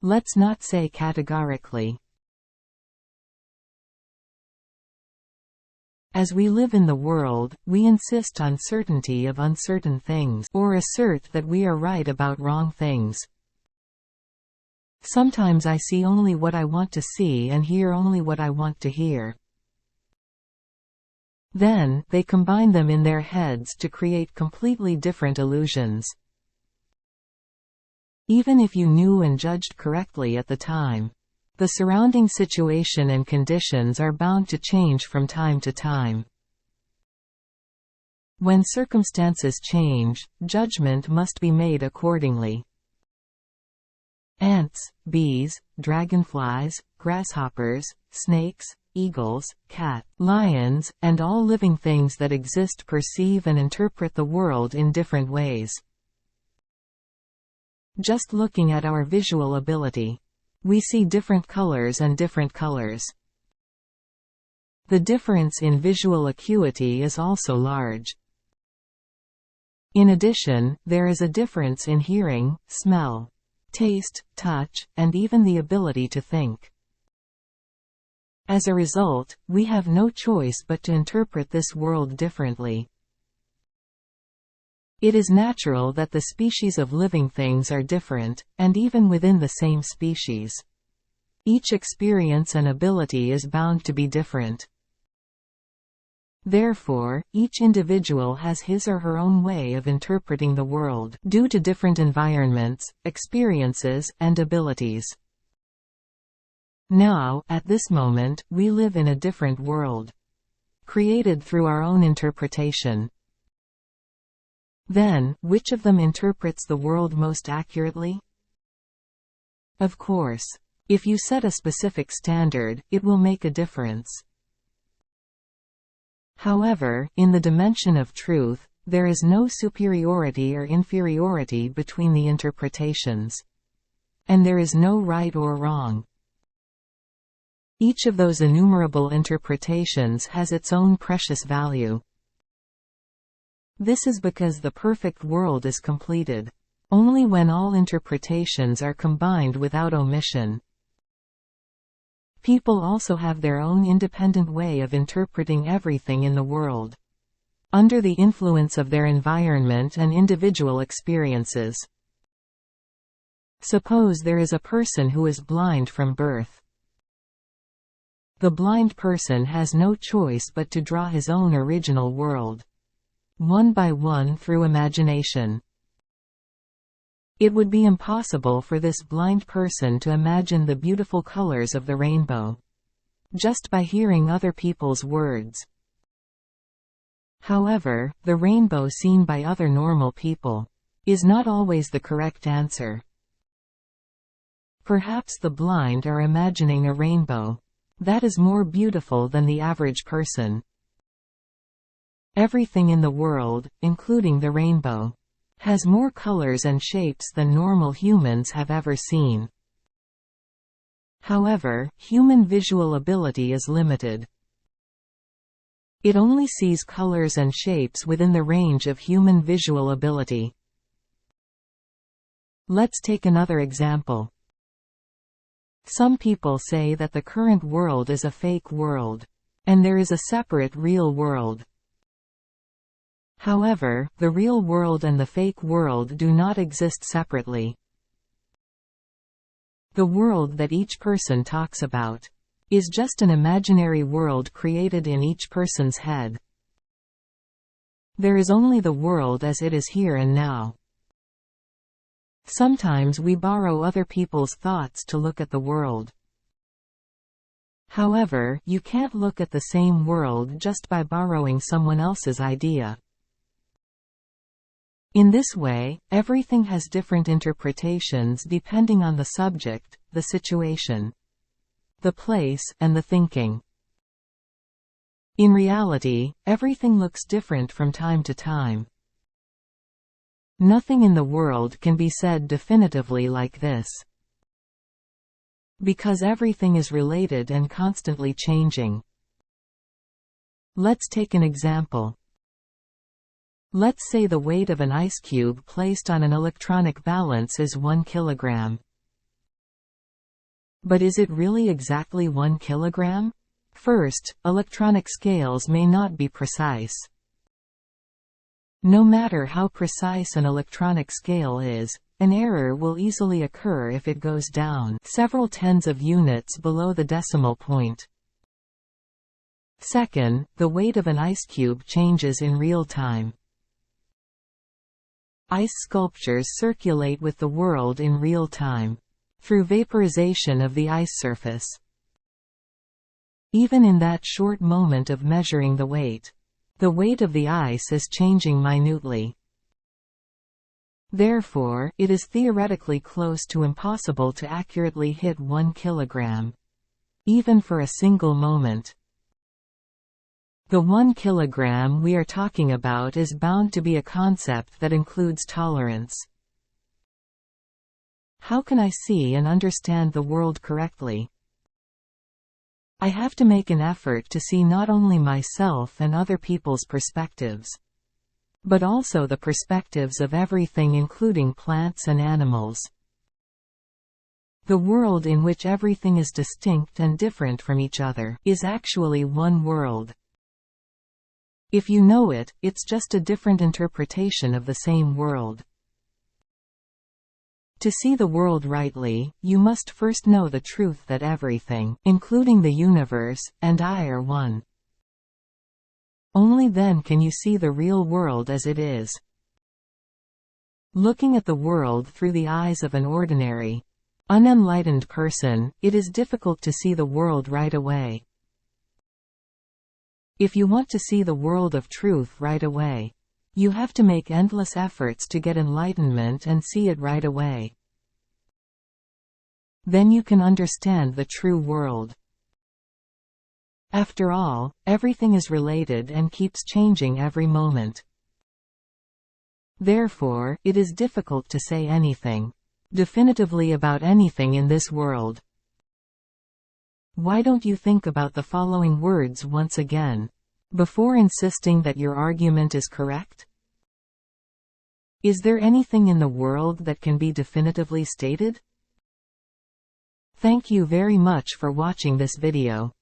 Let's not say categorically. As we live in the world, we insist on certainty of uncertain things, or assert that we are right about wrong things. Sometimes I see only what I want to see and hear only what I want to hear. Then, they combine them in their heads to create completely different illusions. Even if you knew and judged correctly at the time, the surrounding situation and conditions are bound to change from time to time. When circumstances change, judgment must be made accordingly. Ants, bees, dragonflies, grasshoppers, snakes, eagles, cats, lions, and all living things that exist perceive and interpret the world in different ways. Just looking at our visual ability, we see different colors and different colors. The difference in visual acuity is also large. In addition, there is a difference in hearing, smell, taste, touch, and even the ability to think. As a result, we have no choice but to interpret this world differently. It is natural that the species of living things are different, and even within the same species, each experience and ability is bound to be different. Therefore, each individual has his or her own way of interpreting the world, due to different environments, experiences, and abilities. Now, at this moment, we live in a different world, created through our own interpretation. Then, which of them interprets the world most accurately? Of course, if you set a specific standard, it will make a difference. However, in the dimension of truth, there is no superiority or inferiority between the interpretations. And there is no right or wrong. Each of those innumerable interpretations has its own precious value. This is because the perfect world is completed only when all interpretations are combined without omission. People also have their own independent way of interpreting everything in the world, under the influence of their environment and individual experiences. Suppose there is a person who is blind from birth. The blind person has no choice but to draw his own original world, one by one through imagination. It would be impossible for this blind person to imagine the beautiful colors of the rainbow, just by hearing other people's words. However, the rainbow seen by other normal people is not always the correct answer. Perhaps the blind are imagining a rainbow that is more beautiful than the average person. Everything in the world, including the rainbow, has more colors and shapes than normal humans have ever seen. However, human visual ability is limited. It only sees colors and shapes within the range of human visual ability. Let's take another example. Some people say that the current world is a fake world, and there is a separate real world. However, the real world and the fake world do not exist separately. The world that each person talks about is just an imaginary world created in each person's head. There is only the world as it is here and now. Sometimes we borrow other people's thoughts to look at the world. However, you can't look at the same world just by borrowing someone else's idea. In this way, everything has different interpretations depending on the subject, the situation, the place, and the thinking. In reality, everything looks different from time to time. Nothing in the world can be said definitively like this, because everything is related and constantly changing. Let's take an example. Let's say the weight of an ice cube placed on an electronic balance is 1 kilogram. But is it really exactly 1 kilogram? First, electronic scales may not be precise. No matter how precise an electronic scale is, an error will easily occur if it goes down several tens of units below the decimal point. Second, the weight of an ice cube changes in real time. Ice sculptures circulate with the world in real time, through vaporization of the ice surface. Even in that short moment of measuring the weight of the ice is changing minutely. Therefore, it is theoretically close to impossible to accurately hit 1 kilogram, even for a single moment. The 1 kilogram we are talking about is bound to be a concept that includes tolerance. How can I see and understand the world correctly? I have to make an effort to see not only myself and other people's perspectives, but also the perspectives of everything, including plants and animals. The world in which everything is distinct and different from each other is actually one world. If you know it, it's just a different interpretation of the same world. To see the world rightly, you must first know the truth that everything, including the universe, and I are one. Only then can you see the real world as it is. Looking at the world through the eyes of an ordinary, unenlightened person, it is difficult to see the world right away. If you want to see the world of truth right away, you have to make endless efforts to get enlightenment and see it right away. Then you can understand the true world. After all, everything is related and keeps changing every moment. Therefore, it is difficult to say anything definitively about anything in this world. Why don't you think about the following words once again, before insisting that your argument is correct? Is there anything in the world that can be definitively stated? Thank you very much for watching this video.